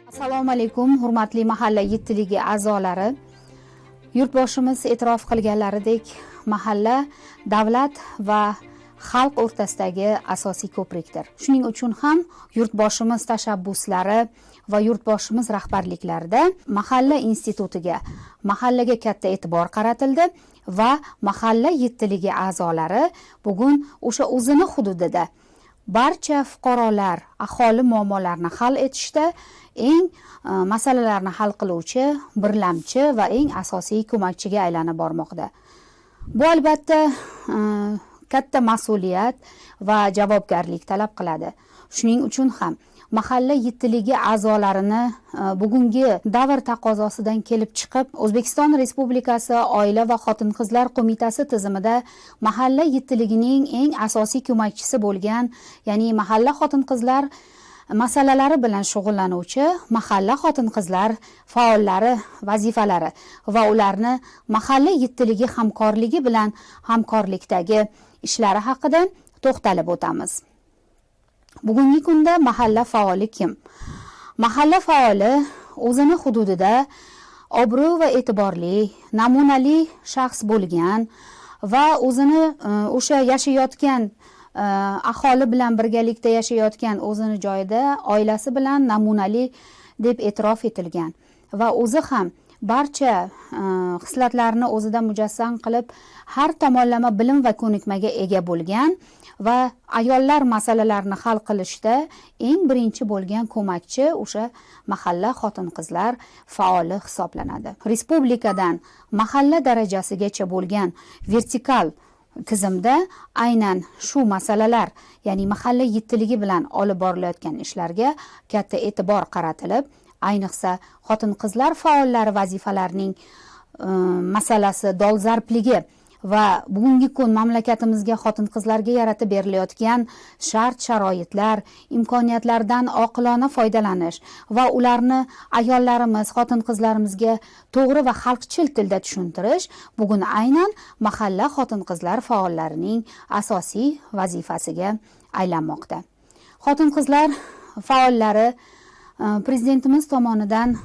Assalomu alaykum, hurmatli mahalla yettiligi a'zolari. Yurtboshimiz e'tirof qilganlaridek, mahalla davlat va xalq o'rtasidagi asosiy ko'prikdir. Shuning uchun ham yurtboshimiz tashabbuslari va yurtboshimiz rahbarliklarida mahalla institutiga, mahallaga katta e'tibor qaratildi va mahalla yettiligi a'zolari bugun o'sha o'zini hududida barcha fuqarolar, aholi muammolarini hal etishda eng masalalarni hal qiluvchi, birlamchi va eng asosiy ko'makchiga aylanib bormoqda. Bu albatta katta mas'uliyat va javobgarlik talab qiladi. Shuning uchun ham mahalla yettiligi a'zolarini bugungi davr taqozosidan kelib chiqib, O'zbekiston Respublikasi Oila va Xotin-qizlar qo'mitasi tizimida mahalla yettiligining eng asosiy ko'makchisi bo'lgan, ya'ni mahalla xotin-qizlar masalalari bilan shug'ullanuvchi mahalla xotin-qizlar faollari vazifalari va ularni mahalla yettiligi hamkorligi bilan hamkorlikdagi ishlari haqida to'xtalib o'tamiz. Bugungi kunda mahalla faoli kim? Mahalla faoli o'zini hududida obro' va e'tiborli, namunali shaxs bo'lgan va o'zini o'sha yashayotgan aholi bilan birgalikda yashayotgan o'zini joyida oilasi bilan namunali deb e'tirof etilgan va o'zi ham barcha xislatlarni o'zida mujassam qilib har tomonlama bilim va ko'nikmaga ega bo'lgan va ayollar masalalarini hal qilishda eng birinchi bo'lgan ko'makchi o'sha mahalla xotin-qizlar faoli hisoblanadi. Respublikadan mahalla darajasigacha bo'lgan vertikal tizimda aynan shu masalalar, ya'ni mahalla yettiligi bilan olib borilayotgan ishlarga katta e'tibor qaratilib, ayniqsa xotin-qizlar faollari vazifalarining masalasi dolzarbligi va bugungi kun mamlakatimizga xotin-qizlarga yaratib berilayotgan shart-sharoitlar, imkoniyatlardan oqilona foydalanish va ularni ayollarimiz, xotin-qizlarimizga to'g'ri va xalqchil tilda tushuntirish bugun aynan mahalla xotin-qizlar faollarining asosiy vazifasiga aylanmoqda. Xotin-qizlar faollari Prezidentimiz tomonidan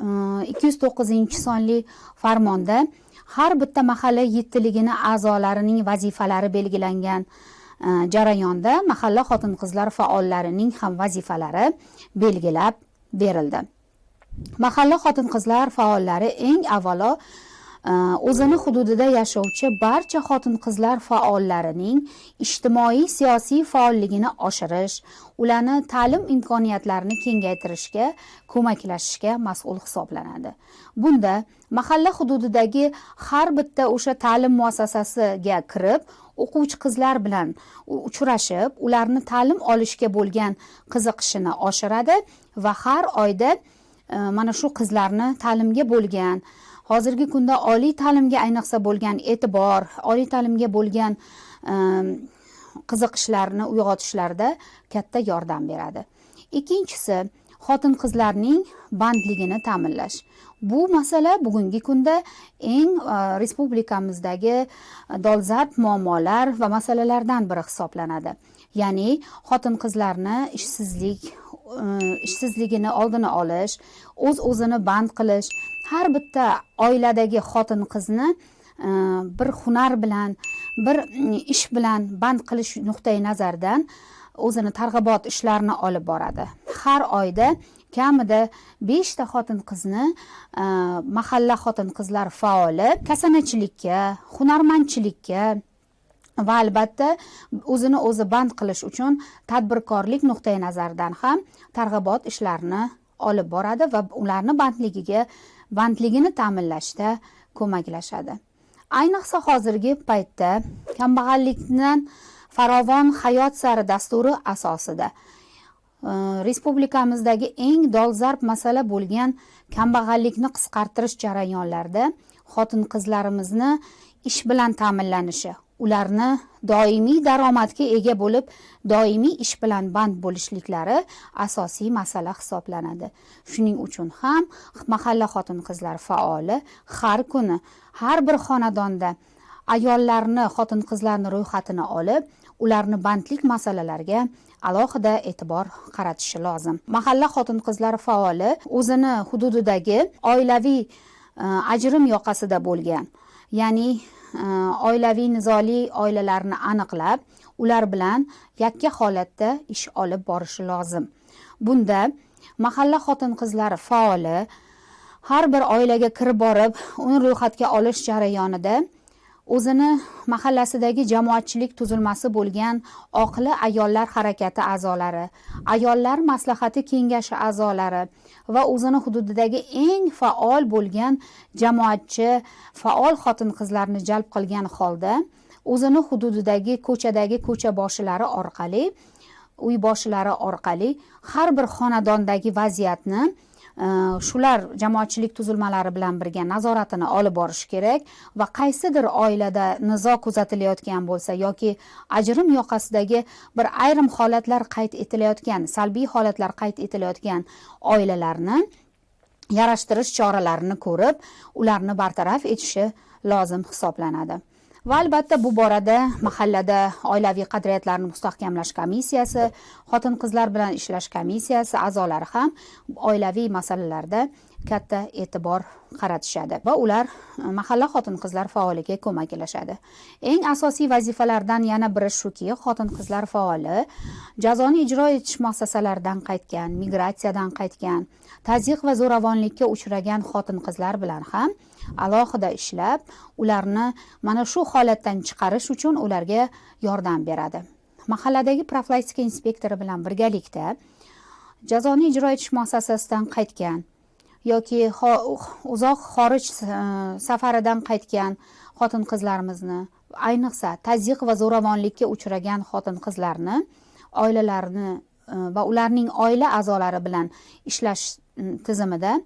209-sonli farmonda har bitta mahalla yettiligini a'zolarining vazifalari belgilangan jarayonda mahalla xotin-qizlar faollarining ham vazifalari belgilab berildi. Mahalla xotin-qizlar faollari eng avvalo o'zini hududida yashovchi barcha xotin-qizlar faollarining ijtimoiy siyosiy faolligini oshirish, ularni ta'lim imkoniyatlarini kengaytirishga ko'maklashishga mas'ul hisoblanadi. Bunda mahalla hududidagi har bitta o'sha ta'lim muassasasiga kirib, o'quvchi qizlar bilan uchrashib, ularni ta'lim olishga bo'lgan qiziqishini oshiradi va har oyda mana shu qizlarni ta'limga bo'lgan, hozirgi kunda oliy ta'limga ayniqsa bo'lgan e'tibor, oliy ta'limga bo'lgan qiziqishlarni uyg'otishlarda katta yordam beradi. Ikkinchisi, xotin-qizlarning bandligini ta'minlash. Bu masala bugungi kunda eng respublikamizdagi dolzarb muammolar va masalalardan biri hisoblanadi. Ya'ni xotin-qizlarni ishsizligini oldini olish, o'zini band qilish, har bitta oiladagi xotin-qizni bir hunar bilan, bir ish bilan band qilish nuqtai nazaridan o'zini targ'ibot ishlarini olib boradi. Har oyda kamida 5 ta xotin-qizni mahalla xotin-qizlar faoli kasanachilikka, hunarmandchilikka va albatta o'zini o'zi band qilish uchun tadbirkorlik nuqtai nazaridan ham targ'ibot ishlarini olib boradi va ularni bandligini ta'minlashda ko'maklashadi. Ayniqsa hozirgi paytda kambag'allikdan farovon hayot sari dasturi asosida respublikamizdagi eng dolzarb masala bo'lgan kambag'allikni qisqartirish jarayonlarida xotin-qizlarimizni ish bilan ta'minlanishi, ularni doimiy daromadga ega bo'lib, doimiy ish bilan band bo'lishliklari asosiy masala hisoblanadi. Shuning uchun ham mahalla xotin-qizlar faoli har kuni har bir xonadonda ayollarni, xotin-qizlarni ro'yxatini olib, ularni bandlik masalalariga alohida e'tibor qaratishi lozim. Mahalla xotin-qizlar faoli o'zini hududidagi oilaviy ajrim yoqasida bo'lgan, ya'ni oilaviy nizoli oilalarni aniqlab, ular bilan yakka holatda ish olib borishi lozim. Bunda mahalla xotin-qizlari faoli har bir oilaga kirib borib, uni ro'yxatga olish jarayonida o'zini mahallasidagi jamoatchilik tuzilmasi bo'lgan oqila ayollar harakati a'zolari, ayollar maslahati kengashi a'zolari va o'zini hududidagi eng faol bo'lgan jamoatchi, faol xotin-qizlarni jalb qilgan holda o'zini hududidagi ko'chadagi ko'cha boshilari orqali, uy boshilari orqali har bir xonadondagi vaziyatni shular jamoatchilik tuzilmalari bilan birga nazoratini olib borish kerak va qaysidir oilada nizo kuzatilayotgan bo'lsa yoki ajrim yoqasidagi bir ayrim holatlar qayd etilayotgan, salbiy holatlar qayd etilayotgan oilalarni yarashtirish choralarini ko'rib, ularni bartaraf etishi lozim hisoblanadi. Va albatta bu borada mahallada oilaviy qadriyatlarni mustahkamlash komissiyasi, xotin-qizlar bilan ishlash komissiyasi a'zolari ham oilaviy masalalarda katta e'tibor qaratishadi va ular mahalla xotin-qizlar faoliga ko'maklashadi. Eng asosiy vazifalardan yana biri shuki, xotin-qizlar faoli jazoni ijro etish muassasalaridan qaytgan, migratsiyadan qaytgan, tazyiq va zo'ravonlikka uchragan xotin-qizlar bilan ham alohida ishlab, ularni mana shu holatdan chiqarish uchun ularga yordam beradi. Mahalladagi profilaktika inspektori bilan birgalikda jazoni ijro etish muassasasidan qaytgan yoki uzoq xorij safaridan qaytgan xotin-qizlarimizni, ayniqsa tazyiq va zo'ravonlikka uchragan xotin-qizlarni, oilalarini va ularning oila a'zolari bilan ishlash tizimida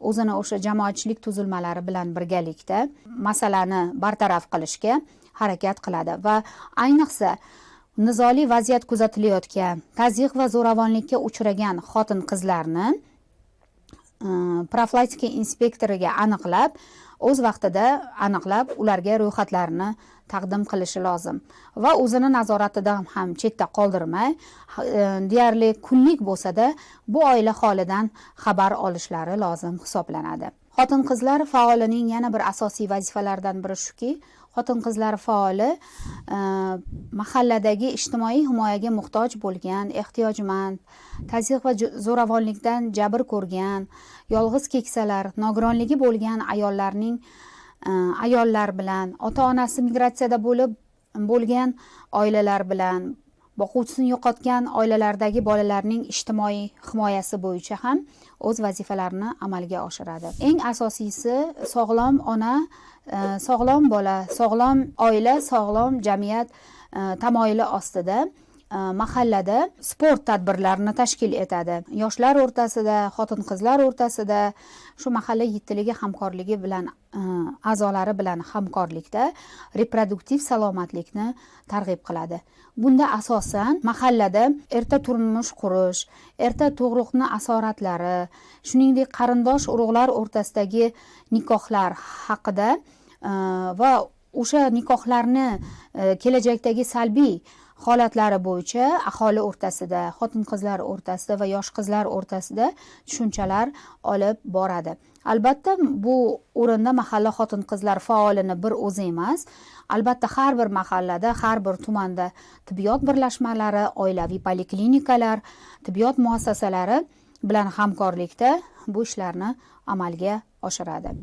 o'zini o'sha jamoatchilik tuzilmalari bilan birgalikda masalani bartaraf qilishga harakat qiladi va ayniqsa nizoli vaziyat kuzatilayotgan, tazyiq va zo'ravonlikka uchragan xotin-qizlarni profilaktika inspektoriga aniqlab, o'z vaqtida aniqlab, ularga ro'yxatlarni taqdim qilishi lozim va o'zini nazoratidan ham chetda qoldirmay, deyarli kunlik bo'lsa-da bu oila holidan xabar olishlari lozim hisoblanadi. Xotin-qizlar faolining yana bir asosiy vazifalaridan biri shuki, xotin-qizlar faoli mahalladagi ijtimoiy himoyaga muhtoj bo'lgan, ehtiyojmand, tazyiq va zo'ravonlikdan jabr ko'rgan, yolg'iz keksalar, nogironligi bo'lgan ayollar bilan, ota-onasi migratsiyada bo'lgan oilalar bilan, boquvchisini yo'qotgan oilalardagi bolalarning ijtimoiy himoyasi bo'yicha ham o'z vazifalarini amalga oshiradi. Eng asosiysi sog'lom ona, sog'lom bola, sog'lom oila, sog'lom jamiyat tamoyili ostida mahallada sport tadbirlarini tashkil etadi. Yoshlar o'rtasida, xotin-qizlar o'rtasida, shu mahalla yettiligi hamkorligi bilan a'zolari bilan hamkorlikda reproduktiv salomatlikni targ'ib qiladi. Bunda asosan mahallada erta turmush qurish, erta tug'ruqni asoratlari, shuningdek qarindosh urug'lar o'rtasidagi nikohlar haqida va o'sha nikohlarni kelajakdagi salbiy holatlari bo'yicha aholi o'rtasida, xotin-qizlar o'rtasida va yosh qizlar o'rtasida tushunchalar olib boradi. Albatta bu o'rinda mahalla xotin-qizlar faolini bir o'zi emas, albatta har bir mahallada, har bir tumanda tibbiyot birlashmalari, oilaviy poliklinikalar, tibbiyot muassasalari bilan hamkorlikda bu ishlarni amalga oshiradi.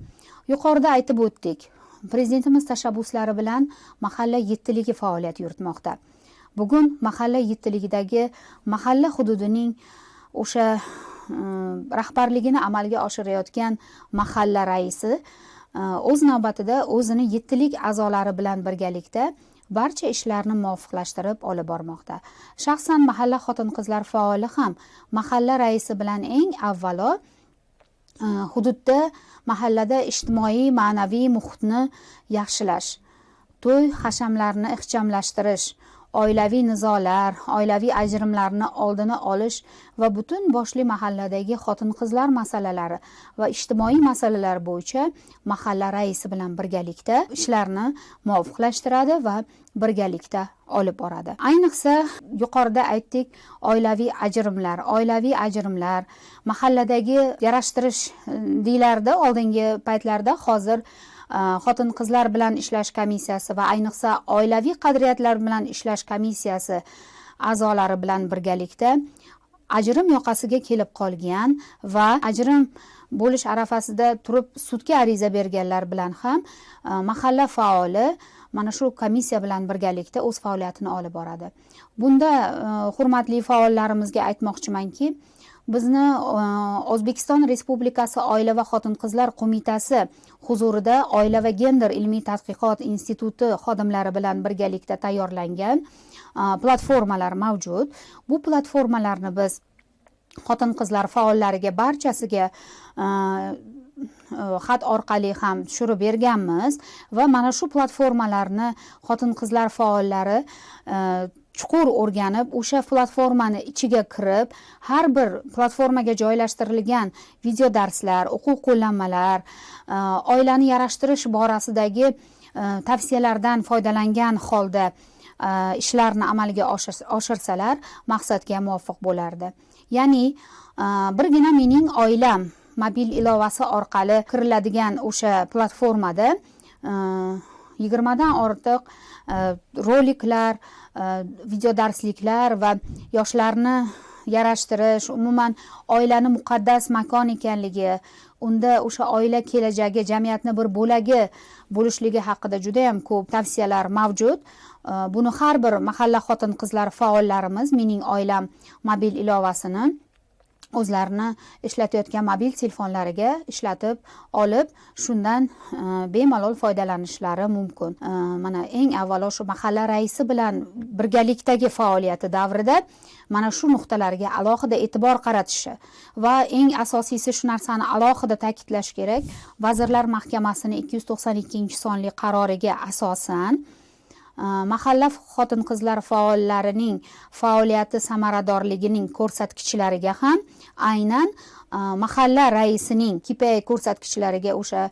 Yuqorida aytib o'tdik, Prezidentimiz tashabbuslari bilan mahalla yettiligi faoliyat yuritmoqda. Bugun mahalla yettiligidagi mahalla hududining o'sha rahbarligini amalga oshirayotgan mahalla raisi o'z navbatida o'zini yettilik a'zolari bilan birgalikda barcha ishlarni muvofiqlashtirib olib bormoqda. Shaxsan mahalla xotin-qizlar faoli ham mahalla raisi bilan eng avvalo hududda, mahallada ijtimoiy, ma'naviy muhitni yaxshilash, to'y hashamlarni ixchamlashtirish, oilaviy nizolar, oilaviy ajrimlarni oldini olish va butun boshli mahalladagi xotin-qizlar masalalari va ijtimoiy masalalar bo'yicha mahalla raisi bilan birgalikda ishlarni muvofiqlashtiradi va birgalikda olib boradi. Ayniqsa yuqorida aytdik, oilaviy ajrimlar mahalladagi yarashtirish deyilardi oldingi paytlarda. Hozir xotin-qizlar bilan ishlash komissiyasi va ayniqsa oilaviy qadriyatlar bilan ishlash komissiyasi a'zolari bilan birgalikda ajrim yoqasiga kelib qolgan va ajrim bo'lish arafasida turib sudga ariza berganlar bilan ham mahalla faoli mana shu komissiya bilan birgalikda o'z faoliyatini olib boradi. Bunda hurmatli faollarimizga aytmoqchimanki, bizni O'zbekiston Respublikasi Oila va xotin-qizlar qo'mitasi huzurida Oila va gender ilmiy tadqiqot instituti xodimlari bilan birgalikda tayyorlangan platformalar mavjud. Bu platformalarni biz xotin-qizlar faollariga barchasiga xat orqali ham tushirib berganmiz va mana shu platformalarni xotin-qizlar faollari chuqur o'rganib, o'sha platformani ichiga kirib, har bir platformaga joylashtirilgan video darslar, o'quv qo'llanmalar, oilani yarashtirish borasidagi tavsiyalardan foydalangan holda ishlarni amalga oshirsalar maqsadga muvofiq bo'lardi. Ya'ni birgina mening oilam mobil ilovasi orqali kiriladigan o'sha platformada 20 dan ortiq roliklar, video darsliklar va yoshlarni yarashtirish, umuman oilani muqaddas makon ekanligi, unda o'sha oila kelajagi jamiyatni bir bo'lagi bo'lishligi haqida juda ham ko'p tavsiyalar mavjud. Buni har bir mahalla xotin-qizlar faollarimiz mening oilam mobil ilovasini o'zlarini ishlatayotgan mobil telefonlariga ishlatib olib, shundan bemalol foydalanishlari mumkin. Mana eng avvalo shu mahalla raisi bilan birgalikdagi faoliyati davrida mana shu nuqtalarga alohida e'tibor qaratishi va eng asosiysi shu narsani alohida ta'kidlash kerak. Vazirlar Mahkamasining 292-sonli qaroriga asosan mahalla xotin-qizlar faollarining faoliyati samaradorligining ko'rsatkichlariga ham aynan mahalla raisining KPI ko'rsatkichlariga o'sha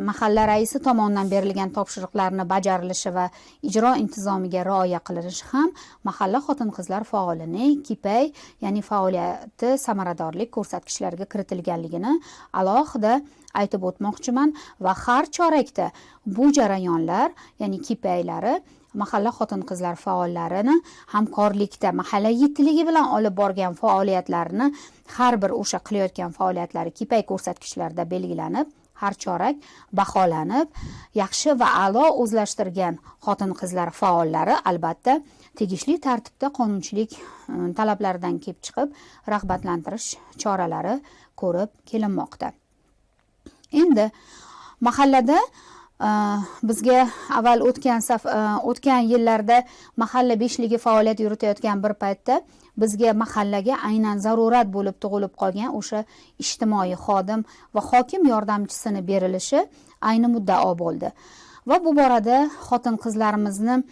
mahalla raisi tomonidan berilgan topshiriqlarni bajarilishi va ijro intizomiga rioya qilinishi ham mahalla xotin-qizlar faolining KPI, ya'ni faoliyati samaradorlik ko'rsatkichlariga kiritilganligini alohida aytib o'tmoqchiman va har chorakda bu jarayonlar, ya'ni KPIlari mahalla xotin-qizlar faollarini hamkorlikda mahalla yetiligi bilan olib borgan faoliyatlarini har bir o'sha qilayotgan faoliyatlari KPI ko'rsatkichlarida belgilanib, har chorak baholanib, yaxshi va a'lo o'zlashtirgan xotin-qizlar faollari albatta tegishli tartibda qonunchilik talablaridan kelib chiqib rag'batlantirish choralari ko'rib kelinmoqda. Endi mahallada bizga avval o'tgan yillarda mahalla beshligi faoliyat yuritayotgan bir paytda bizga mahallaga aynan zarurat bo'lib tug'ilib qolgan o'sha ijtimoiy xodim va hokim yordamchisini berilishi ayni muddao bo'ldi. Va bu borada xotin-qizlarimizni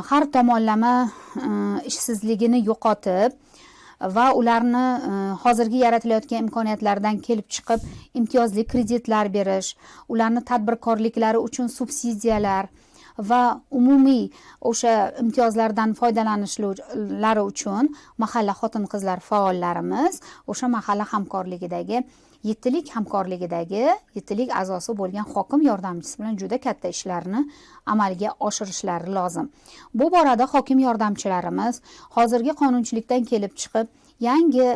har tomonlama ishsizligini yo'qotib va ularni hozirgi yaratilayotgan imkoniyatlardan kelib chiqib imtiyozli kreditlar berish, ularni tadbirkorliklari uchun subsidiyalar va umumiy o'sha imtiyozlardan foydalanishlari uchun mahalla xotin-qizlar faollarimiz o'sha mahalla hamkorligidagi yettilik a'zosi bo'lgan hokim yordamchisi bilan juda katta ishlarni amalga oshirishlari lozim. Bu borada hokim yordamchilarimiz hozirgi qonunchilikdan kelib chiqib yangi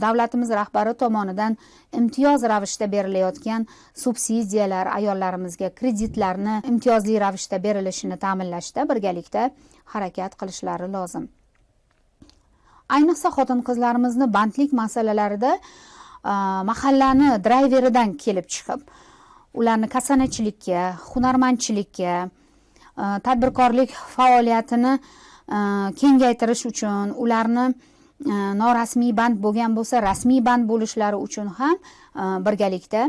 davlatimiz rahbari tomonidan imtiyoz ravishda berilayotgan subsidiyalar, ayollarimizga kreditlarni imtiyozli ravishda berilishini ta'minlashda birgalikda harakat qilishlari lozim. Ayniqsa xotin-qizlarimizni bandlik masalalarida mahallani drayveridan kelib chiqib, ularni kasanachilikka, hunarmandchilikka, tadbirkorlik faoliyatini kengaytirish uchun, ularni norasmiy band bo'lgan bo'lsa, rasmiy band bo'lishlari uchun ham birgalikda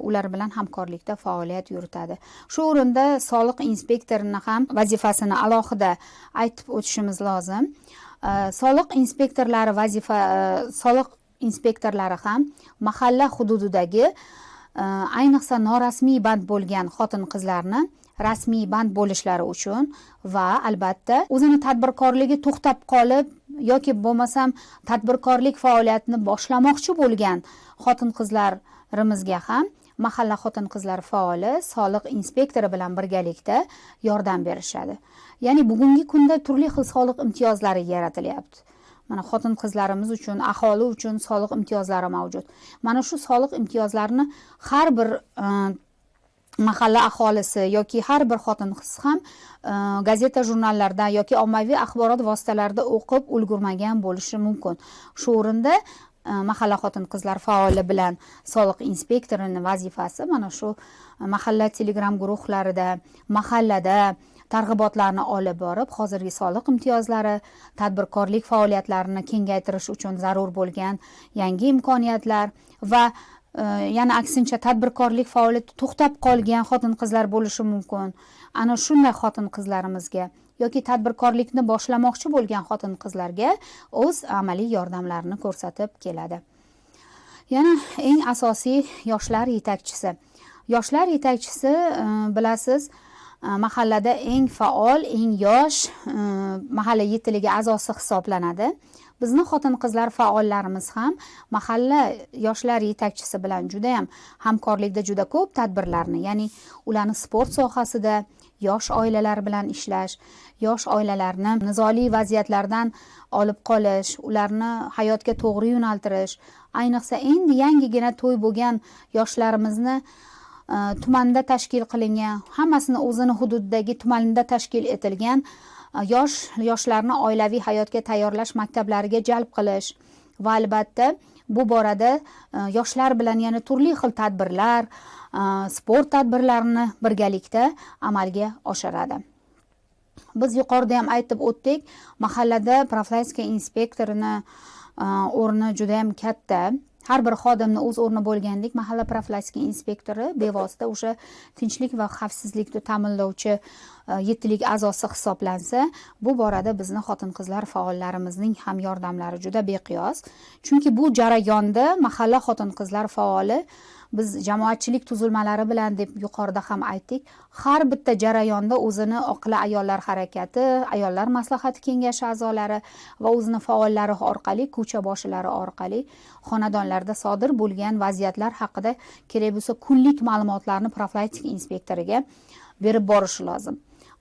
ular bilan hamkorlikda faoliyat yuritadi. Shu o'rinda soliq inspektorini ham vazifasini alohida aytib o'tishimiz lozim. Soliq inspektorlari soliq inspektorlari ham mahalla hududidagi ayniqsa norasmiy band bo'lgan xotin-qizlarni rasmiy band bo'lishlari uchun va albatta o'zini tadbirkorligi to'xtab qolib yoki bo'lmasam tadbirkorlik faoliyatini boshlamoqchi bo'lgan xotin-qizlarimizga ham mahalla xotin-qizlar faoli soliq inspektori bilan birgalikda yordam berishadi. Ya'ni bugungi kunda turli xil soliq imtiyozlari yaratilyapti. Mana xotin-qizlarimiz uchun, aholi uchun soliq imtiyozlari mavjud. Mana shu soliq imtiyozlarini har bir mahalla aholisi yoki har bir xotin-qiz ham gazeta jurnallarda yoki ommaviy axborot vositalarida o'qib ulgurmagan bo'lishi mumkin. Shu o'rinda mahalla xotin-qizlar faoli bilan soliq inspektorining vazifasi mana shu mahalla telegram guruhlarida, mahallada targ'ibotlarni olib borib, hozirgi soliq imtiyozlari, tadbirkorlik faoliyatlarini kengaytirish uchun zarur bo'lgan yangi imkoniyatlar va yana aksincha tadbirkorlik faoliyati to'xtab qolgan xotin-qizlar bo'lishi mumkin. Ana shunday xotin-qizlarimizga yoki tadbirkorlikni boshlamoqchi bo'lgan xotin-qizlarga o'z amaliy yordamlarini ko'rsatib keladi. Yana eng asosiy yoshlar yetakchisi. Yoshlar yetakchisi bilasiz, mahallada eng faol, eng yosh mahalla yetiligi a'zosi hisoblanadi. Bizni xotin-qizlar faollarimiz ham mahalla yoshlar yetakchisi bilan juda ham hamkorlikda juda ko'p tadbirlarni, ya'ni ularni sport sohasida yosh oilalar bilan ishlash, yosh oilalarni nizoli vaziyatlardan olib qolish, ularni hayotga to'g'ri yo'naltirish, ayniqsa endi yangigina to'y bo'lgan yoshlarimizni tumanda tashkil qilingan, hammasini o'zini hududidagi tumanida tashkil etilgan yoshlarni oilaviy hayotga tayyorlash maktablariga jalb qilish va albatta bu borada yoshlar bilan yana turli xil tadbirlar, sport tadbirlarini birgalikda amalga oshiradi. Biz yuqorida ham aytib o'tdik, mahallada profilaktika inspektorini o'rni juda ham katta. Har bir xodimni o'z o'rni bo'lgandek, mahalla profilaktika inspektori bevosita o'sha tinchlik va xavfsizlikni ta'minlovchi yettlik a'zosi hisoblansa, bu borada bizni xotin-qizlar faollarimizning ham yordamlari juda beqiyos. Chunki bu jarayonda mahalla xotin-qizlar faoli biz jamoatchilik tuzilmalari bilan deb yuqorida ham aytdik, har bitta jarayonda o'zini oqila ayollar harakati, ayollar maslahati kengashi a'zolari va o'zini faollari orqali, ko'cha boshilari orqali xonadonlarda sodir bo'lgan vaziyatlar haqida kerak bo'lsa kunlik ma'lumotlarni profilaktika inspektoriga berib borishi lozim.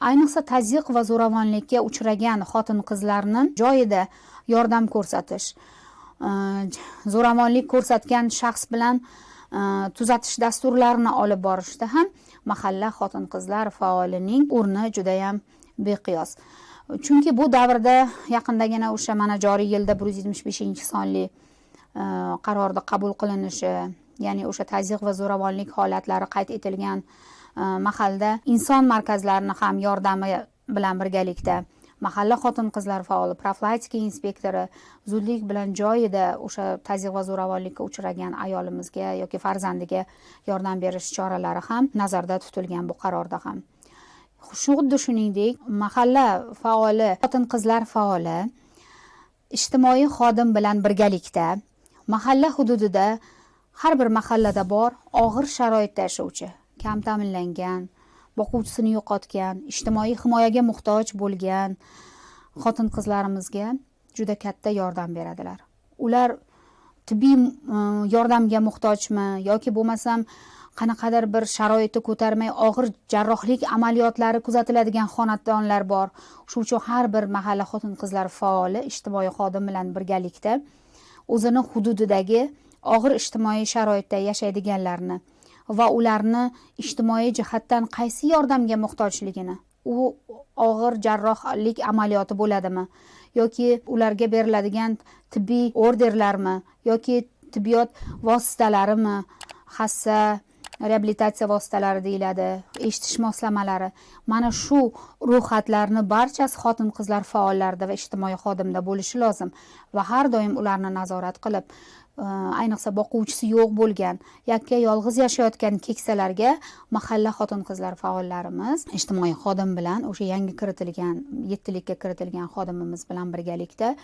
Ayniqsa tazyiq va zo'ravonlikka uchragan xotin-qizlarni joyida yordam ko'rsatish, zo'ravonlik ko'rsatgan shaxs bilan tuzatish dasturlarini olib borishda ham mahalla xotin-qizlar faolining o'rni juda ham beqiyos. Chunki bu davrda yaqindagina o'sha mana joriy yilda 175-sonli qarorda qabul qilinishi, ya'ni o'sha tazyiq va zo'ravonlik holatlari qayd etilgan mahallada inson markazlarini ham yordami bilan birgalikda mahalla xotin-qizlar faoli, profilaktika inspektori zudlik bilan joyida o'sha tazyiq va zo'ravonlikka uchragan ayolimizga yoki farzandiga yordam berish choralari ham nazarda tutilgan bu qarorda ham. Xuddi shuningdek, mahalla faoli, xotin-qizlar faoli ijtimoiy xodim bilan birgalikda mahalla hududida har bir mahallada bor og'ir sharoitda yashovchi, kam ta'minlangan, boquvchisini yo'qotgan, ijtimoiy himoyaga muhtoj bo'lgan xotin-qizlarimizga juda katta yordam beradilar. Ular tibbiy yordamga muhtojmi yoki bo'lmasam qanaqadir bir sharoiti ko'tarmay og'ir jarrohlik amaliyotlari kuzatiladigan xonadonlar bor. Shuning uchun har bir mahalla xotin-qizlar faoli ijtimoiy xodim bilan birgalikda o'zini hududidagi og'ir ijtimoiy sharoitda yashaydiganlarni va ularni ijtimoiy jihatdan qaysi yordamga muhtojligini, u og'ir jarrohlik amaliyoti bo'ladimi yoki ularga beriladigan tibbiy orderlarmi yoki tibbiyot vositalarimi, hassa, reabilitatsiya vositalari deyiladi, eshitish moslamalari. Mana shu ro'yxatlarni barchasi xotin-qizlar faollarda va ijtimoiy xodimda bo'lishi lozim va har doim ularni nazorat qilib, ayniqsa boquvchisi yo'q bo'lgan, yakka yolg'iz yashayotgan keksalarga mahalla xotin-qizlar faollarimiz ijtimoiy xodim bilan o'sha yangi kiritilgan 7likka kiritilgan xodimimiz bilan birgalikda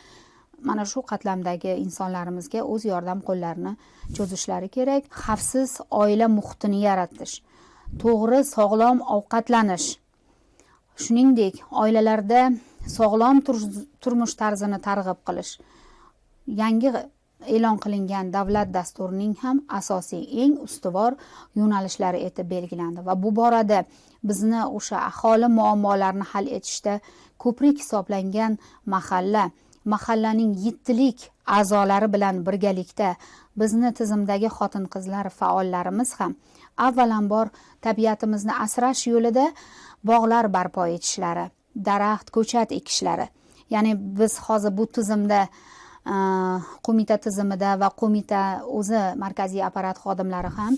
mana shu qatlamdagi insonlarimizga o'z yordam qo'llarini cho'zishlari kerak. Xavfsiz oila muhitini yaratish, to'g'ri sog'lom ovqatlanish, shuningdek oilalarda sog'lom turmush tarzini targ'ib qilish yangi e'lon qilingan davlat dasturining ham asosiy eng ustuvor yo'nalishlari etib belgilandi va bu borada bizni o'sha aholi muammolarini hal etishda ko'prik hisoblangan mahallaning 7lik a'zolari bilan birgalikda bizni tizimdagi xotin-qizlar faollarimiz ham avvalambor tabiatimizni asrash yo'lida bog'lar barpo etishlari, daraxt, ko'chat ekishlari. Ya'ni biz hozir bu tizimda qo'mita tizimida va qo'mita o'zi markaziy apparat xodimlari ham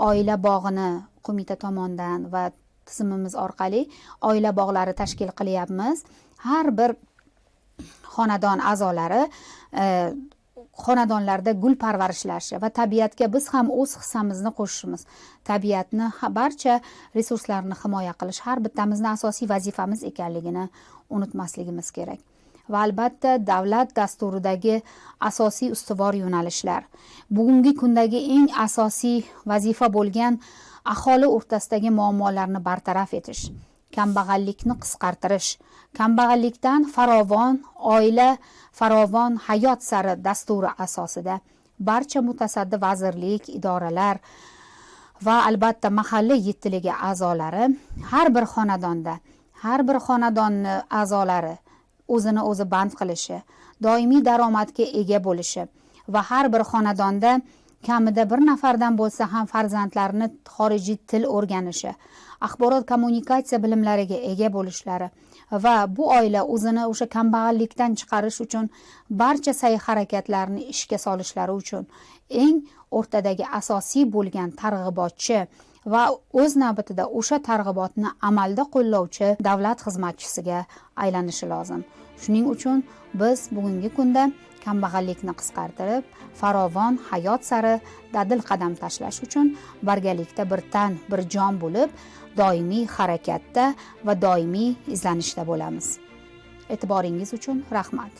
oila bog'ini qo'mita tomonidan va tizimimiz orqali oila bog'lari tashkil qilyapmiz. Har bir xonadon a'zolari xonadonlarda gul parvarishlashi va tabiatga biz ham o'z hissamizni qo'shishimiz, tabiatni barcha resurslarini himoya qilish har bittamizni asosiy vazifamiz ekanligini unutmasligimiz kerak. Va albatta davlat dasturidagi asosiy ustuvor yo'nalishlar, bugungi kundagi eng asosiy vazifa bo'lgan aholi o'rtasidagi muammolarni bartaraf etish, kambag'allikni qisqartirish, kambag'allikdan farovon oila, farovon hayot sari dasturi asosida barcha mutasaddi vazirlik, idoralar va albatta mahalla 7ligi a'zolari har bir xonadonni a'zolari o'zini o'zi band qilishi, doimiy daromadga ega bo'lishi va har bir xonadonda kamida bir nafardan bo'lsa ham farzandlarini xorijiy til o'rganishi, axborot kommunikatsiya bilimlariga ega bo'lishlari va bu oila o'zini o'sha kambag'allikdan chiqarish uchun barcha sa'y-harakatlarni ishga solishlari uchun eng o'rtadagi asosiy bo'lgan targ'ibotchi va o'z navbatida o'sha targ'ibotni amalda qo'llovchi davlat xizmatchisiga aylanishi lozim. Shuning uchun biz bugungi kunda kambag'allikni qisqartirib, farovon hayot sari dadil qadam tashlash uchun birgalikda bir tan, bir jon bo'lib, doimiy harakatda va doimiy izlanishda bo'lamiz. E'tiboringiz uchun rahmat.